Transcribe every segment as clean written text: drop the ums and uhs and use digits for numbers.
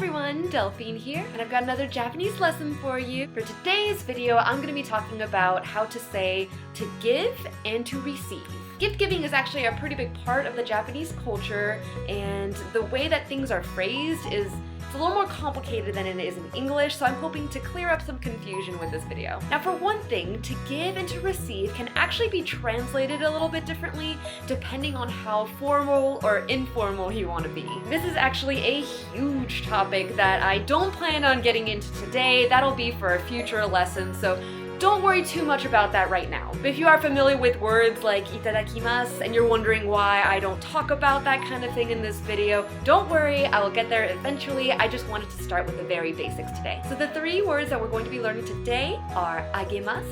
everyone, Delphine here, and I've got another Japanese lesson for you. For today's video, I'm going to be talking about how to say to give and to receive. Gift giving is actually a pretty big part of the Japanese culture, and the way that things are phrased is a little more complicated than it is in English, so I'm hoping to clear up some confusion with this video. Now, for one thing, to give and to receive can actually be translated a little bit differently depending on how formal or informal you want to be. This is actually a huge topic that I don't plan on getting into today. That'll be for a future lesson, so don't worry too much about that right now. But if you are familiar with words like itadakimasu and you're wondering why I don't talk about that kind of thing in this video, don't worry, I will get there eventually. I just wanted to start with the very basics today. So the three words that we're going to be learning today are agemasu,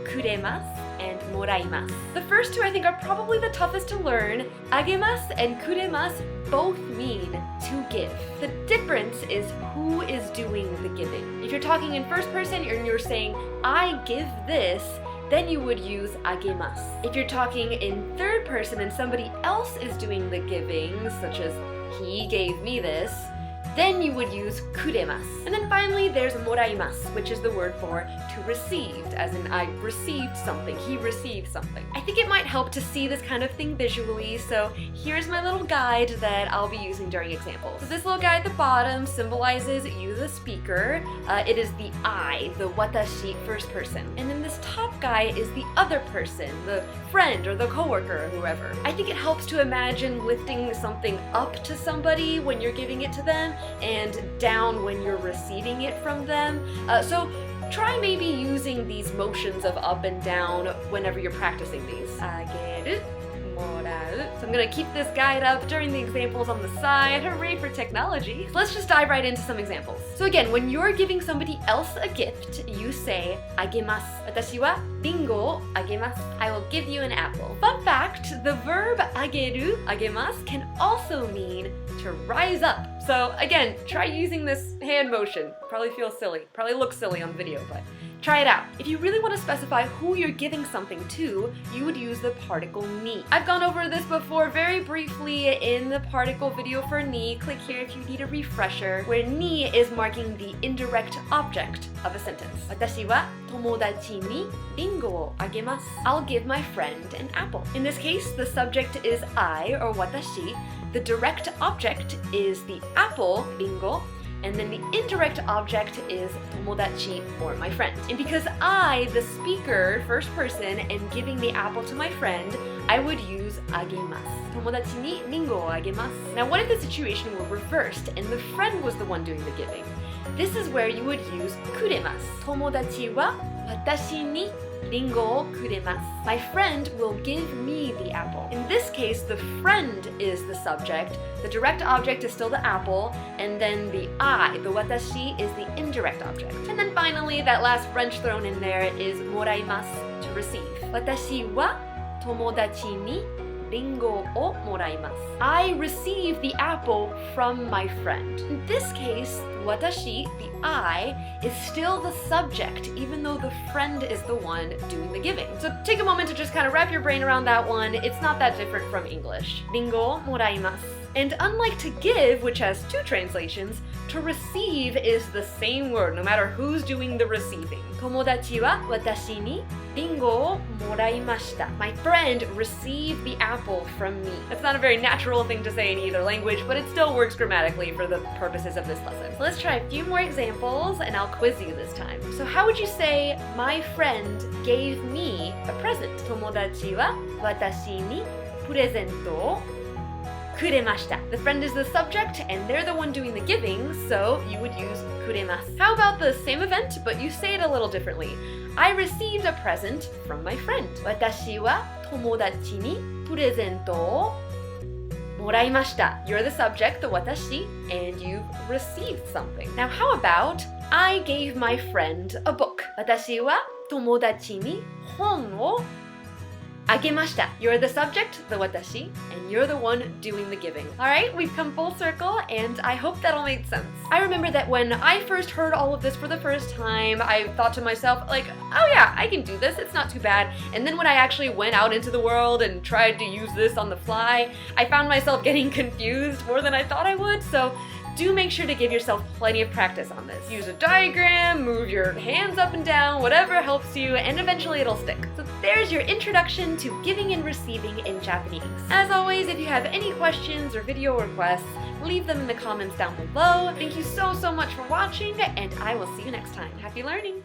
kuremasu, and moraimasu. The first two I think are probably the toughest to learn. Agemasu and kuremasu both mean to give. The difference is who is doing the giving. If you're talking in first person and you're saying, I give this, then you would use agemasu. If you're talking in third person and somebody else is doing the giving, such as he gave me this, then you would use kuremasu. And then finally there's moraimasu, which is the word for to received, as in I received something, he received something. I think it might help to see this kind of thing visually, so here's my little guide that I'll be using during examples. So this little guy at the bottom symbolizes you, the speaker. It is the I, the watashi, first person. And then this top guy is the other person, the friend or the coworker or whoever. I think it helps to imagine lifting something up to somebody when you're giving it to them, and down when you're receiving it from them. So try maybe using these motions of up and down whenever you're practicing these. Ageru, morau. So I'm gonna keep this guide up during the examples on the side. Hooray for technology. So let's just dive right into some examples. So again, when you're giving somebody else a gift, you say agemasu. Watashi wa ringo o agemasu. I will give you an apple. Fun fact, the verb ageru, agemasu, can also mean to rise up. So again, try using this hand motion. Probably feels silly, probably looks silly on video, but try it out. If you really want to specify who you're giving something to, you would use the particle ni. I've gone over this before very briefly in the particle video for ni. Click here if you need a refresher, where ni is marking the indirect object of a sentence. Watashi wa tomodachi ni ringo o agemasu. I'll give my friend an apple. In this case, the subject is I, or watashi. The direct object is the apple, ringo, and then the indirect object is tomodachi, or my friend. And because I, the speaker, first person, am giving the apple to my friend, I would use agemasu. Tomodachi ni ringo o agemasu. Now what if the situation were reversed and the friend was the one doing the giving? This is where you would use kuremasu. Tomodachi wa watashi ni ringo o kuremasu. My friend will give me the apple. In this case, the friend is the subject, the direct object is still the apple, and then the I, the watashi, is the indirect object. And then finally, that last French thrown in there is moraimasu, to receive. Watashi wa tomodachi ni ringo o moraimasu. I receive the apple from my friend. In this case, watashi, the I, is still the subject, even though the friend is the one doing the giving. So take a moment to just kind of wrap your brain around that one. It's not that different from English. Ringo o moraimasu. And unlike to give, which has two translations, to receive is the same word, no matter who's doing the receiving. Tomodachi wa watashi ni ringo o moraimashita. My friend received the apple from me. That's not a very natural thing to say in either language, but it still works grammatically for the purposes of this lesson. So let's try a few more examples, and I'll quiz you this time. So how would you say, my friend gave me a present? Tomodachi wa watashi ni purezento o kuremashita. The friend is the subject and they're the one doing the giving, so you would use kuremasu. How about the same event, but you say it a little differently? I received a present from my friend. Watashi wa tomodachi ni purezento o moraimashita. You're the subject, the watashi, and you've received something. Now how about I gave my friend a book? Watashi wa tomodachi ni hon o agemashita. You're the subject, the watashi, and you're the one doing the giving. Alright, we've come full circle, and I hope that all made sense. I remember that when I first heard all of this for the first time, I thought to myself, like, oh yeah, I can do this, it's not too bad. And then when I actually went out into the world and tried to use this on the fly, I found myself getting confused more than I thought I would, so do make sure to give yourself plenty of practice on this. Use a diagram, move your hands up and down, whatever helps you, and eventually it'll stick. So there's your introduction to giving and receiving in Japanese. As always, if you have any questions or video requests, leave them in the comments down below. Thank you so much for watching, and I will see you next time. Happy learning!